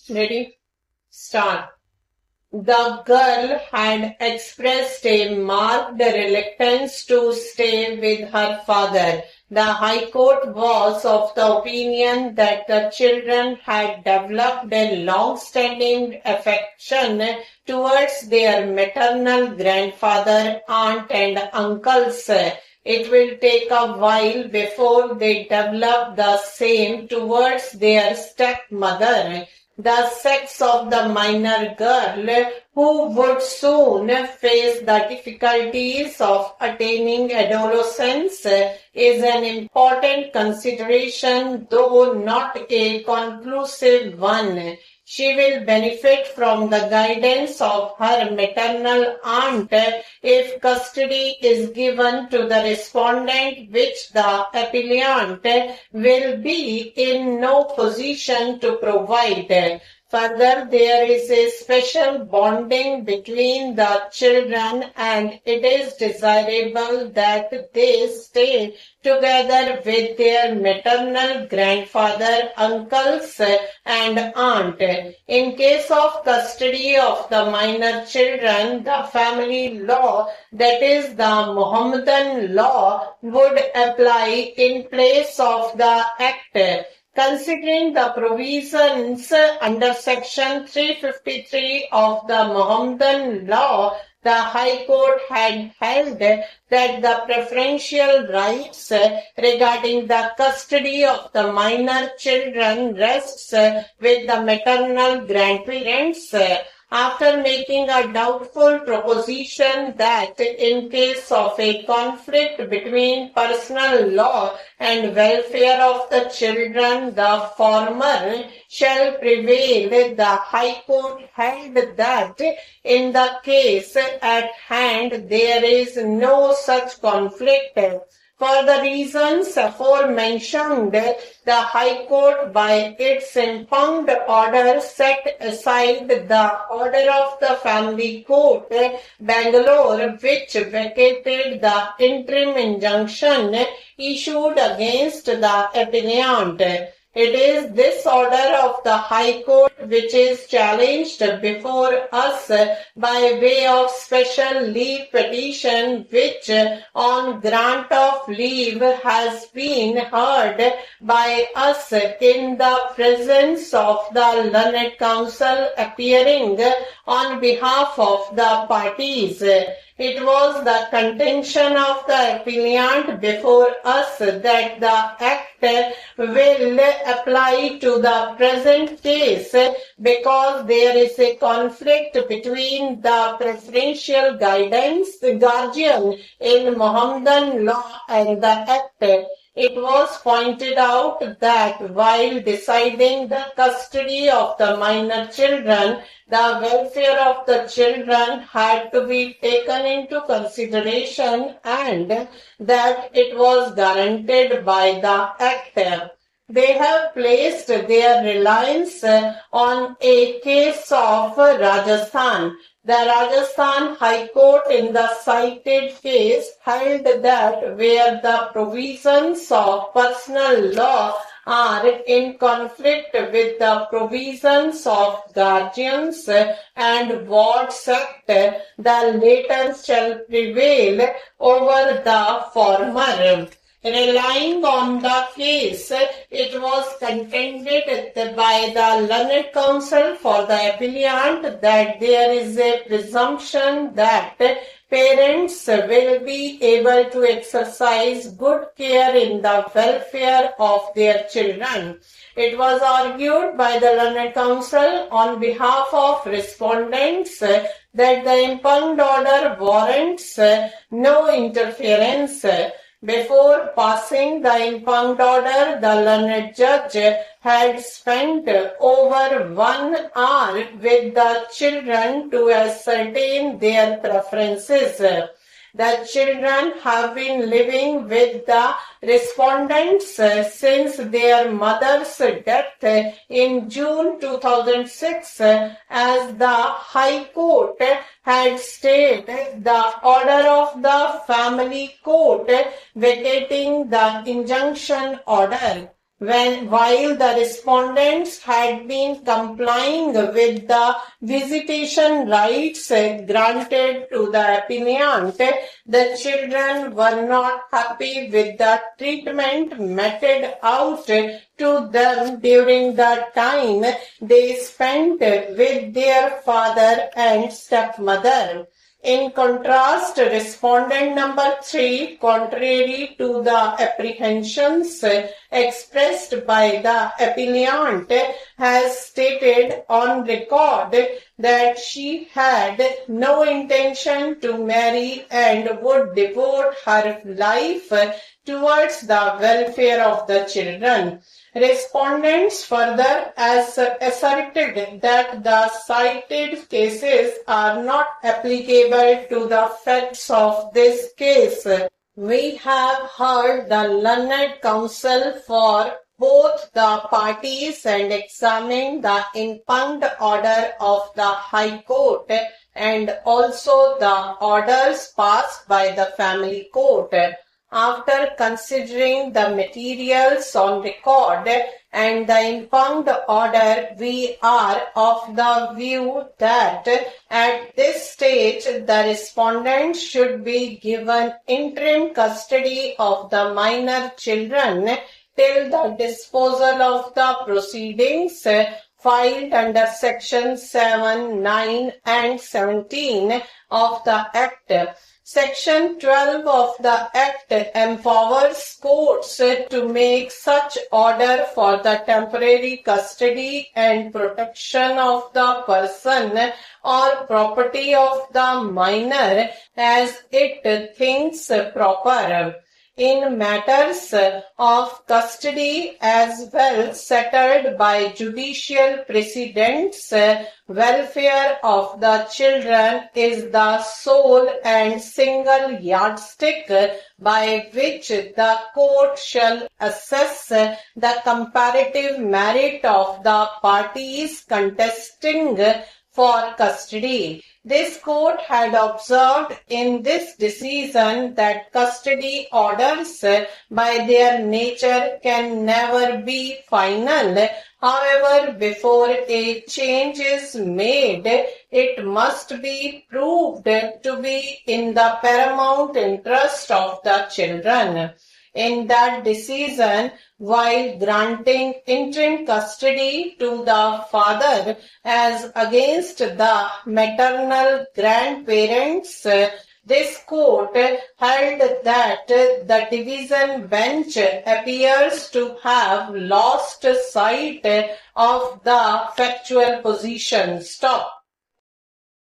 Ready? Start. The girl had expressed a marked reluctance to stay with her father. The High Court was of the opinion that the children had developed a long-standing affection towards their maternal grandfather, aunt and uncles. It will take a while before they develop the same towards their stepmother. The sex of the minor girl, who would soon face the difficulties of attaining adolescence, is an important consideration, though not a conclusive one. She will benefit from the guidance of her maternal aunt if custody is given to the respondent, which the appellant will be in no position to provide. Further, there is a special bonding between the children, and it is desirable that they stay together with their maternal grandfather, uncles, and aunt. In case of custody of the minor children, the family law, that is the Mohammedan law, would apply in place of the Act. Considering the provisions under Section 353 of the Mohammedan law, the High Court had held that the preferential rights regarding the custody of the minor children rests with the maternal grandparents. After making a doubtful proposition that in case of a conflict between personal law and welfare of the children, the former shall prevail, the High Court held that in the case at hand there is no such conflict. For the reasons aforementioned, the High Court by its impugned order set aside the order of the Family Court, Bangalore, which vacated the interim injunction issued against the appellant. It is this order of the High Court which is challenged before us by way of special leave petition, which on grant of leave has been heard by us in the presence of the learned counsel appearing on behalf of the parties. It was the contention of the appellant before us that the Act will apply to the present case because there is a conflict between the preferential guardian in Mohammedan law and the Act. It was pointed out that while deciding the custody of the minor children, the welfare of the children had to be taken into consideration and that it was guaranteed by the Act. They have placed their reliance on a case of Rajasthan. The Rajasthan High Court in the cited case held that where the provisions of personal law are in conflict with the provisions of Guardians and Wards Act, the latter shall prevail over the former. Relying on the case, it was contended by the learned counsel for the appellant that there is a presumption that parents will be able to exercise good care in the welfare of their children. It was argued by the learned counsel on behalf of respondents that the impugned order warrants no interference. Before passing the impugned order, the learned judge had spent over 1 hour with the children to ascertain their preferences. The children have been living with the respondents since their mother's death in June 2006, as the High Court had stayed the order of the Family Court vacating the injunction order. While the respondents had been complying with the visitation rights granted to the appellant, the children were not happy with the treatment meted out to them during the time they spent with their father and stepmother. In contrast, respondent number 3, contrary to the apprehensions expressed by the appellant, has stated on record that she had no intention to marry and would devote her life towards the welfare of the children. Respondents further asserted that the cited cases are not applicable to the facts of this case. We have heard the learned counsel for both the parties and examined the impugned order of the High Court and also the orders passed by the family court. After considering the materials on record and the impugned order, we are of the view that at this stage the respondent should be given interim custody of the minor children till the disposal of the proceedings filed under section 7, 9 and 17 of the Act. Section 12 of the Act empowers courts to make such order for the temporary custody and protection of the person or property of the minor as it thinks proper. In matters of custody as well settled by judicial precedents, welfare of the children is the sole and single yardstick by which the court shall assess the comparative merit of the parties contesting for custody. This court had observed in this decision that custody orders by their nature can never be final. However, before a change is made, it must be proved to be in the paramount interest of the children. In that decision, while granting interim custody to the father as against the maternal grandparents, this court held that the division bench appears to have lost sight of the factual position. Stop.